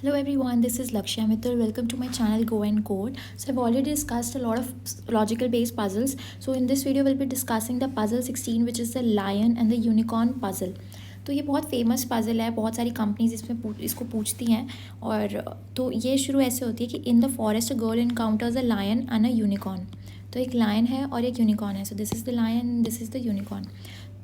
Hello everyone, this is Lakshya Mittal. Welcome to my channel Go and Code. So I've already discussed a lot of logical based puzzles. So in this video we'll be discussing the puzzle 16 which is the lion and the unicorn puzzle. तो ये बहुत famous puzzle है, बहुत सारी companies इसको पूछती हैं। और तो ये शुरू ऐसे होती है कि in the forest a girl encounters a lion and a unicorn. तो एक लायन है और एक यूनिकॉर्न है। So this is the lion, this is the unicorn.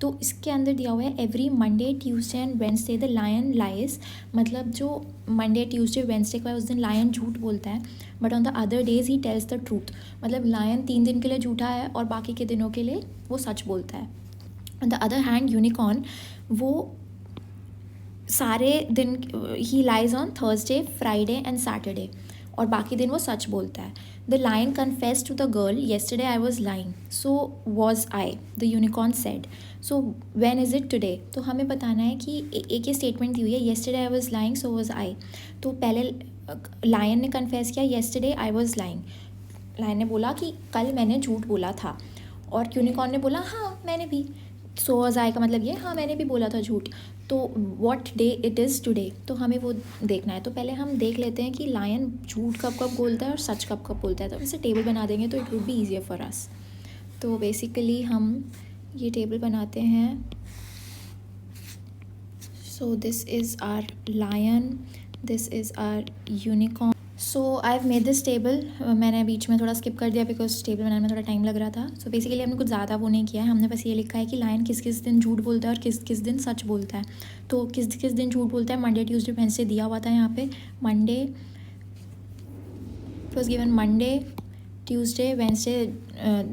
तो इसके अंदर दिया हुआ है every Monday Tuesday and Wednesday the lion lies. मतलब जो मंडे ट्यूसडे वेंसडे का है उस दिन लायन झूठ बोलता है, but on the other days he tells the truth. मतलब लायन 3 दिन के लिए झूठा है और बाकी के दिनों के लिए वो सच बोलता है। On the other hand unicorn वो सारे दिन ही lies on Thursday Friday and Saturday और बाकी दिन वो सच बोलता है। The lion confess to the girl yesterday I was lying so was I, the unicorn said so when is it today. तो हमें बताना है कि एक ही स्टेटमेंट दी हुई है, yesterday I was lying so was I. तो पहले लायन ने कन्फेस किया yesterday I was lying. Lion ने बोला कि कल मैंने झूठ बोला था, और यूनिकॉर्न ने बोला हाँ मैंने भी। सो वॉज आई का मतलब ये हाँ मैंने भी बोला था झूठ। तो what day it is today, तो हमें वो देखना है। तो पहले हम देख लेते हैं कि लायन झूठ कब कब बोलता है और सच कब कब बोलता है। तो वैसे टेबल बना देंगे तो it would be easier for us. तो बेसिकली हम ये टेबल बनाते हैं। So this is our lion, this is our unicorn. So I have made this table. मैंने बीच में थोड़ा स्किप कर दिया बिकॉज टेबल बनाने में थोड़ा टाइम लग रहा था। सो बेसिकली हमने कुछ ज़्यादा वो नहीं किया है, हमने बस ये लिखा है कि लायन किस किस दिन झूठ बोलता है और किस किस दिन सच बोलता है। तो किस किस दिन झूठ बोलता है, मंडे ट्यूसडे वेडनेसडे दिया हुआ था यहाँ पे। Monday was given, Monday Tuesday Wednesday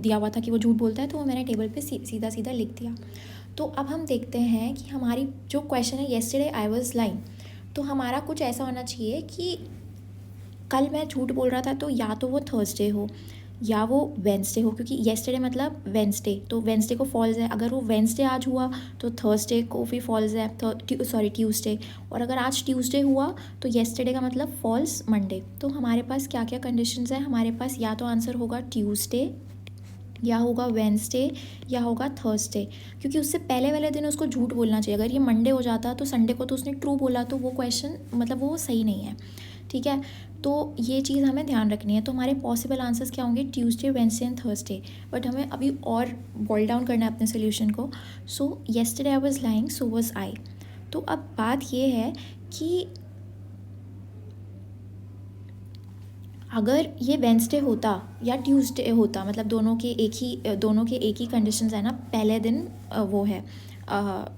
दिया हुआ था कि वो झूठ बोलता है, तो वो मैंने टेबल पे सीधा सीधा लिख दिया। तो अब हम देखते हैं कि हमारी जो क्वेश्चन है येस्टरडे आई वॉज लाइंग, तो हमारा कुछ ऐसा होना चाहिए कि कल मैं झूठ बोल रहा था, तो या तो वो थर्सडे हो या वो वेंसडे हो, क्योंकि येस्टरडे मतलब वेंसडे, तो वेंसडे को फॉल्स है। अगर वो वेंसडे आज हुआ तो थर्सडे को भी फॉल्स है, ट्यूसडे। और अगर आज ट्यूसडे हुआ तो येस्टरडे का मतलब फॉल्स मंडे। तो हमारे पास क्या क्या कंडीशंस है, हमारे पास या तो आंसर होगा ट्यूसडे या होगा वेंसडे या होगा थर्सडे, क्योंकि उससे पहले वाले दिन उसको झूठ बोलना चाहिए। अगर ये मंडे हो जाता तो संडे को तो उसने ट्रू बोला, तो वो क्वेश्चन मतलब वो सही नहीं है। ठीक है, तो ये चीज़ हमें ध्यान रखनी है। तो हमारे पॉसिबल आंसर्स क्या होंगे, Tuesday Wednesday and Thursday. But हमें अभी और बॉइल डाउन करना है अपने सोल्यूशन को। सो yesterday I was lying so was I. तो अब बात ये है कि अगर ये वेंसडे होता या ट्यूसडे होता, मतलब दोनों के एक ही कंडीशंस है ना, पहले दिन वो है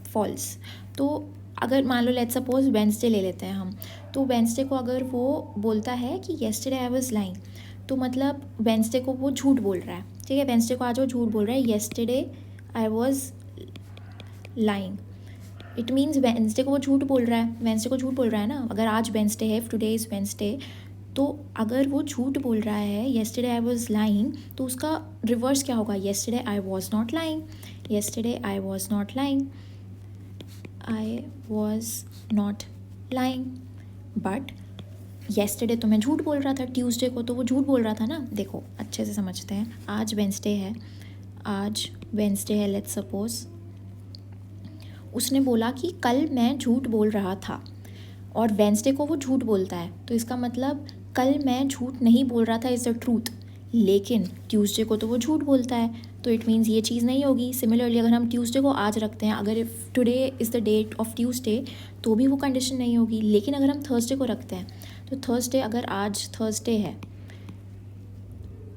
फॉल्स। तो अगर मान लो लेट्स सपोज वेंसडे ले लेते हैं हम, तो वेंसडे को अगर वो बोलता है कि येस्टरडे आई वाज लाइंग, तो मतलब वेंसडे को वो झूठ बोल रहा है। ठीक है, वेंसडे को आज वो झूठ बोल रहा है, yesterday I was lying. It means Wednesday को वो झूठ बोल रहा है, वेंसडे को झूठ बोल रहा है ना। अगर आज वेंसडे है, टुडे इज़ वेंसडे, तो अगर वो झूठ बोल रहा है येस्टरडे आई वाज लाइंग, तो उसका रिवर्स क्या होगा, yesterday I was not lying. Yesterday I was not lying, I was not lying. But yesterday तो मैं झूठ बोल रहा था, ट्यूसडे को तो वो झूठ बोल रहा था ना। देखो अच्छे से समझते हैं, आज वेंसडे है, लेट्स सपोज उसने बोला कि कल मैं झूठ बोल रहा था, और वेंसडे को वो झूठ बोलता है, तो इसका मतलब कल मैं झूठ नहीं बोल रहा था इज़ द ट्रूथ। लेकिन ट्यूसडे को तो वो झूठ बोलता है, तो इट मीन्स ये चीज़ नहीं होगी। सिमिलरली अगर हम ट्यूसडे को आज रखते हैं, अगर if today is the date of Tuesday, तो भी वो कंडीशन नहीं होगी। लेकिन अगर हम थर्सडे को रखते हैं, तो थर्सडे, अगर आज थर्सडे है,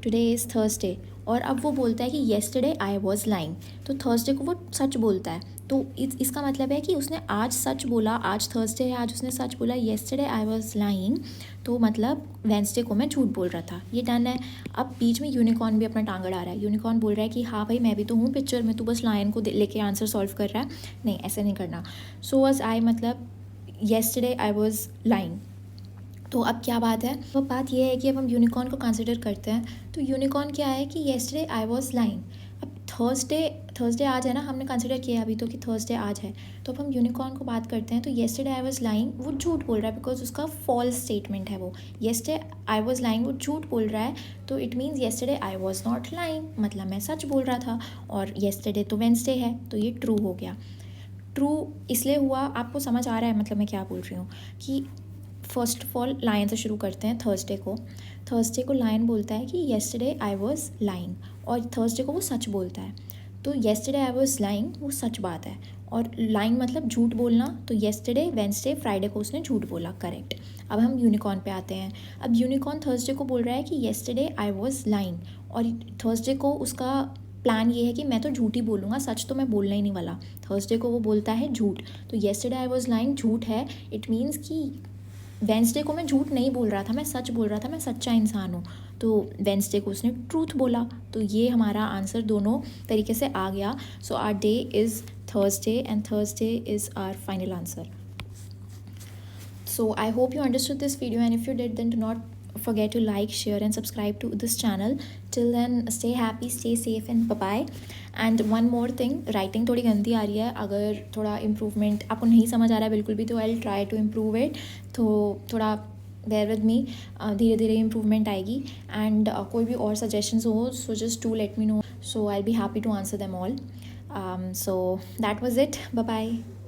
टुडे इज़ थर्सडे, और अब वो बोलता है कि येस्टरडे आई वॉज लाइंग, तो थर्सडे को वो सच बोलता है। तो इसका मतलब है कि उसने आज सच बोला, आज थर्सडे है, आज उसने सच बोला येस्टरडे आई वॉज लाइंग, तो मतलब वेंसडे को मैं झूठ बोल रहा था। ये डन है। अब बीच में यूनिकॉर्न भी अपना टांग अड़ा रहा है। यूनिकॉर्न बोल रहा है कि हाँ भाई मैं भी तो हूँ पिक्चर में, तू बस लायन को लेके आंसर सॉल्व कर रहा है। नहीं, ऐसे नहीं करना। सो वॉज आई मतलब येस्टरडे आई वॉज लाइंग। तो अब क्या बात है, वो बात ये है कि अब हम यूनिकॉर्न को कंसिडर करते हैं। तो यूनिकॉर्न क्या है कि येस्टरडे आई वॉज लाइंग। अब थर्सडे आज है ना, हमने कंसिडर किया अभी तो कि थर्सडे आज है। तो अब हम यूनिकॉर्न को बात करते हैं, तो येस्टरडे आई वॉज लाइंग वो झूठ बोल रहा है, बिकॉज उसका फॉल्स स्टेटमेंट है वो। येस्टरडे आई वॉज लाइंग वो झूठ बोल रहा है, तो it means yesterday I was not lying, मतलब मैं सच बोल रहा था। और येस्टरडे तो वेंसडे है, तो ये ट्रू हो गया। ट्रू इसलिए हुआ, आपको समझ आ रहा है मतलब मैं क्या बोल रही हूँ, कि फर्स्ट ऑफ ऑल लायन से शुरू करते हैं थर्सडे को लायन बोलता है कि येस्टरडे आई वॉज लाइंग, और थर्सडे को वो सच बोलता है। तो येस्टरडे आई वॉज लाइंग वो सच बात है, और लाइंग मतलब झूठ बोलना। तो येस्टरडे, वेंसडे, फ्राइडे को उसने झूठ बोला, करेक्ट। अब हम यूनिकॉर्न पे आते हैं। अब यूनिकॉर्न थर्सडे को बोल रहा है कि येस्टरडे आई वॉज लाइंग, और थर्सडे को उसका प्लान ये है कि मैं तो झूठ ही बोलूँगा, सच तो मैं बोलना ही नहीं वाला। थर्सडे को वो बोलता है झूठ। तो येस्टरडे आई वॉज लाइंग झूठ है, इट मीन्स कि वेंसडे को मैं झूठ नहीं बोल रहा था, मैं सच बोल रहा था, मैं सच्चा इंसान हूँ। तो वेंसडे को उसने ट्रूथ बोला। तो ये हमारा आंसर दोनों तरीके से आ गया। So our day is Thursday and Thursday is our final answer. So I hope you understood this video, and if you did, then do not forget to like, share and subscribe to this channel. Till then, stay happy, stay safe and bye bye. And one more thing, writing थोड़ी गंदी आ रही है, अगर थोड़ा improvement आपको नहीं समझ आ रहा है बिल्कुल भी, तो I'll try to improve it. तो थोड़ा bear with me, धीरे धीरे improvement आएगी. And कोई भी और suggestions हो, so just do let me know, so I'll be happy to answer them all. So that was it, bye bye.